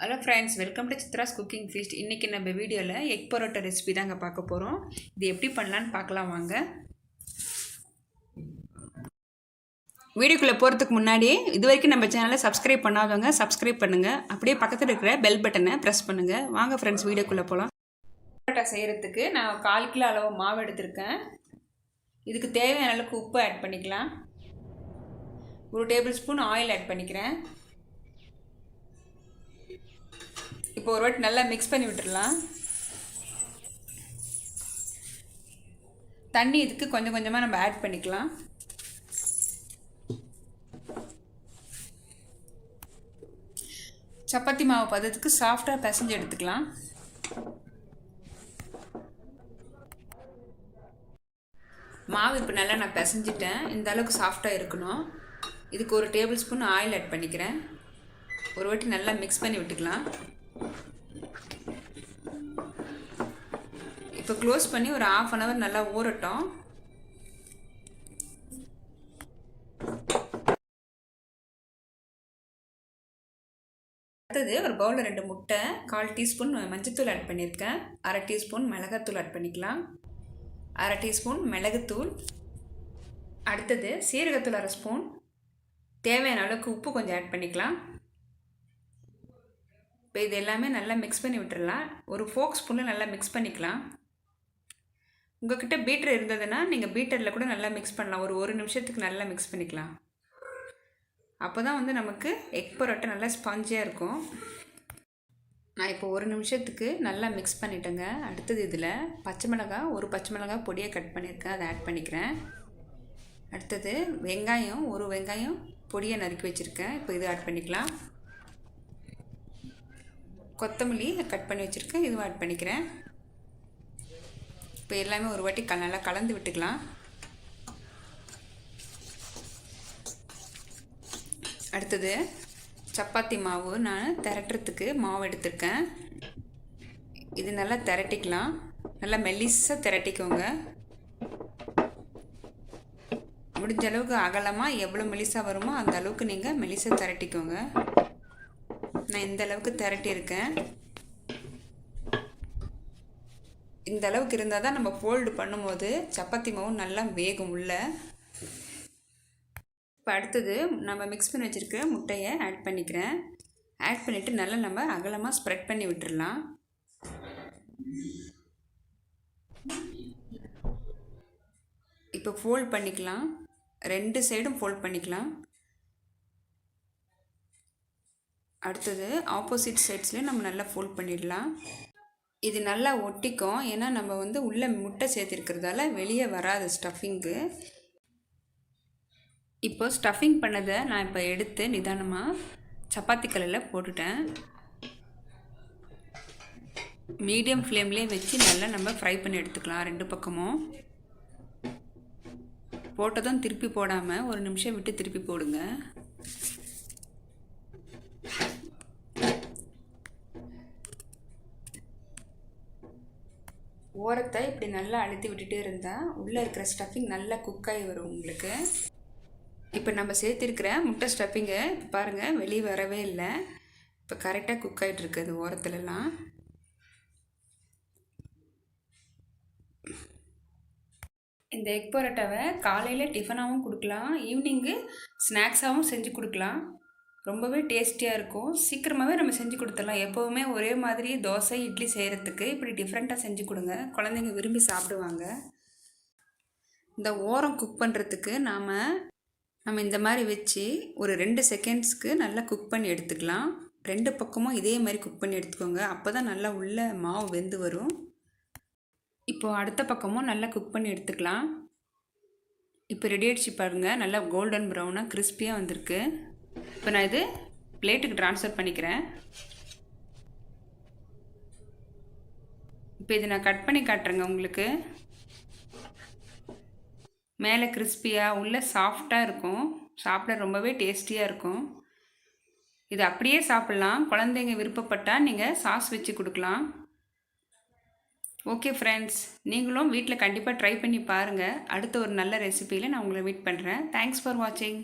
Hello friends, welcome to Chitra's cooking feast. இன்றைக்கி நம்ம வீடியோவில் எக் பரோட்டா ரெசிபி தாங்க பார்க்க போகிறோம். இது எப்படி பண்ணலான்னு பார்க்கலாம் வாங்க. வீடியோக்குள்ளே போகிறதுக்கு முன்னாடி இது வரைக்கும் நம்ம சேனலை சப்ஸ்கிரைப் பண்ணாதவங்க சப்ஸ்கிரைப் பண்ணுங்கள். அப்படியே பக்கத்தில் இருக்கிற பெல் பட்டனை ப்ரெஸ் பண்ணுங்கள். வாங்க ஃப்ரெண்ட்ஸ், வீடியோக்குள்ளே போகலாம். பரோட்டா செய்கிறதுக்கு நான் 1/4 கிலோ அளவு மாவு எடுத்திருக்கேன். இதுக்கு தேவையான அளவுக்கு உப்பு ஆட் பண்ணிக்கலாம். 1 டேபிள் ஸ்பூன் ஆயில் ஆட் பண்ணிக்கிறேன். இப்போ ஒரு வாட்டி நல்லா மிக்ஸ் பண்ணி விட்டுடலாம். தண்ணி இதுக்கு கொஞ்சம் கொஞ்சமாக நம்ம ஆட் பண்ணிக்கலாம். சப்பாத்தி மாவு பதத்துக்கு சாஃப்டாக பிசைஞ்சு எடுத்துக்கலாம். மாவு இப்போ நல்லா நான் பிசைஞ்சிட்டேன். இந்த அளவுக்கு சாஃப்டாக இருக்கணும். இதுக்கு 1 டேபிள் ஸ்பூன் ஆயில் ஆட் பண்ணிக்கிறேன். ஒரு வாட்டி நல்லா மிக்ஸ் பண்ணி விட்டுக்கலாம். இப்போ க்ளோஸ் பண்ணி ஒரு 1/2 hour நல்லா ஊறட்டும். அடுத்தது ஒரு பவுலில் 2 முட்டை, 1/4 டீஸ்பூன் மஞ்சத்தூள் ஆட் பண்ணியிருக்கேன். 1/2 டீஸ்பூன் மிளகாத்தூள் ஆட் பண்ணிக்கலாம். 1/2 டீஸ்பூன் மிளகுத்தூள். அடுத்தது சீரகத்தூள் 1/2 ஸ்பூன். தேவையான அளவுக்கு உப்பு கொஞ்சம் ஆட் பண்ணிக்கலாம். இப்போ இது எல்லாமே நல்லா மிக்ஸ் பண்ணி விட்டுடலாம். ஒரு ஃபோக் ஸ்பூனில் நல்லா மிக்ஸ் பண்ணிக்கலாம். உங்கள்கிட்ட பீட்டர் இருந்ததுன்னா நீங்கள் பீட்டரில் கூட நல்லா மிக்ஸ் பண்ணலாம். ஒரு நிமிஷத்துக்கு நல்லா மிக்ஸ் பண்ணிக்கலாம். அப்போ தான் நமக்கு எக் பரோட்டா நல்லா ஸ்பாஞ்சியாக இருக்கும். நான் இப்போ 1 நிமிஷத்துக்கு நல்லா மிக்ஸ் பண்ணிட்டேங்க. அடுத்தது இதில் ஒரு பச்சை மிளகாய் பொடியை கட் பண்ணியிருக்கேன், அதை ஆட் பண்ணிக்கிறேன். அடுத்தது ஒரு வெங்காயம் பொடியை நறுக்கி வச்சுருக்கேன். இப்போ இது ஆட் பண்ணிக்கலாம். கொத்தமல்லி கட் பண்ணி வச்சுருக்கேன், இதுவும் ஆட் பண்ணிக்கிறேன். இப்போ எல்லாமே ஒரு வாட்டி நல்லா கலந்து விட்டுக்கலாம். அடுத்தது சப்பாத்தி மாவு நான் திரட்டுறதுக்கு மாவு எடுத்திருக்கேன். இது நல்லா திரட்டிக்கலாம். நல்லா மெல்லிஸாக திரட்டிக்கோங்க. முடிஞ்ச அளவுக்கு அகலமாக எவ்வளோ மெல்லிஸாக வருமோ அந்த அளவுக்கு நீங்கள் மெல்லிஸாக திரட்டிக்கோங்க. நான் இந்த அளவுக்கு திரட்டியிருக்கேன். இந்த அளவுக்கு இருந்தால் தான் நம்ம ஃபோல்டு பண்ணும்போது சப்பாத்தி மாவு நல்லா வேகும் உள்ள. இப்போ அடுத்தது நம்ம மிக்ஸ் பண்ணி வச்சுருக்க முட்டையை ஆட் பண்ணிக்கிறேன். ஆட் பண்ணிவிட்டு நல்லா நம்ம அகலமாக ஸ்ப்ரெட் பண்ணி விட்டுடலாம். இப்போ ஃபோல்ட் பண்ணிக்கலாம். 2 சைடும் ஃபோல்ட் பண்ணிக்கலாம். அடுத்தது ஆப்போசிட் சைட்ஸ்லேயும் நம்ம நல்லா ஃபோல்ட் பண்ணிடலாம். இது நல்லா ஒட்டிக்கும். ஏன்னா நம்ம உள்ளே முட்டை சேர்த்திருக்கிறதால வெளியே வராது ஸ்டஃபிங்கு. இப்போ ஸ்டஃபிங் பண்ணதை நான் இப்போ எடுத்து நிதானமாக சப்பாத்தி கல்லில் போட்டுட்டேன். மீடியம் ஃப்ளேம்லேயே வச்சு நல்லா நம்ம ஃப்ரை பண்ணி எடுத்துக்கலாம். 2 பக்கமும் போட்டதும் திருப்பி போடாமல் 1 நிமிஷம் விட்டு திருப்பி போடுங்க. ஓரத்தை இப்படி நல்லா அழுத்தி விட்டுட்டே இருந்தால் உள்ளே இருக்கிற ஸ்டஃபிங் நல்லா குக்காகி வரும் உங்களுக்கு. இப்போ நம்ம சேர்த்திருக்கிற முட்டை ஸ்டஃபிங்கை இப்போ பாருங்கள், வெளியே வரவே இல்லை. இப்போ கரெக்டாக குக் ஆகிட்டு இருக்குது ஓரத்துலலாம். இந்த எக் பரோட்டாவை காலையில் டிஃபனாகவும் கொடுக்கலாம், ஈவினிங்கு ஸ்நாக்ஸாகவும் செஞ்சு கொடுக்கலாம். ரொம்பவே டேஸ்டியாக இருக்கும். சீக்கிரமாகவே நம்ம செஞ்சு கொடுத்துடலாம். எப்போவுமே ஒரே மாதிரி தோசை இட்லி செய்கிறதுக்கு இப்படி டிஃப்ரெண்ட்டாக செஞ்சு கொடுங்க, குழந்தைங்க விரும்பி சாப்பிடுவாங்க. இந்த ஓரம் குக் பண்ணுறதுக்கு நம்ம இந்த மாதிரி வச்சு ஒரு 2 செகண்ட்ஸ்க்கு நல்லா குக் பண்ணி எடுத்துக்கலாம். 2 பக்கமும் இதே மாதிரி குக் பண்ணி எடுத்துக்கோங்க. அப்போ தான் நல்லா உள்ள மாவு வெந்து வரும். இப்போது அடுத்த பக்கமும் நல்லா குக் பண்ணி எடுத்துக்கலாம். இப்போ ரெடி ஆகிடுச்சு பாருங்கள். நல்லா கோல்டன் ப்ரௌனாக கிறிஸ்பியாக வந்திருக்கு. இப்போ நான் இது பிளேட்டுக்கு ட்ரான்ஸ்ஃபர் பண்ணிக்கிறேன். இப்போ இது நான் கட் பண்ணி காட்டுறேங்க உங்களுக்கு. மேலே கிறிஸ்பியாக உள்ள சாஃப்டாக இருக்கும். சாப்பிட ரொம்பவே டேஸ்டியாக இருக்கும். இது அப்படியே சாப்பிட்லாம். குழந்தைங்க விருப்பப்பட்டால் நீங்கள் சாஸ் வச்சு கொடுக்கலாம். ஓகே ஃப்ரெண்ட்ஸ், நீங்களும் வீட்டில் கண்டிப்பாக ட்ரை பண்ணி பாருங்கள். அடுத்த ஒரு நல்ல ரெசிபியில் நான் உங்களை மீட் பண்ணுறேன். தேங்க்ஸ் ஃபார் வாட்சிங்.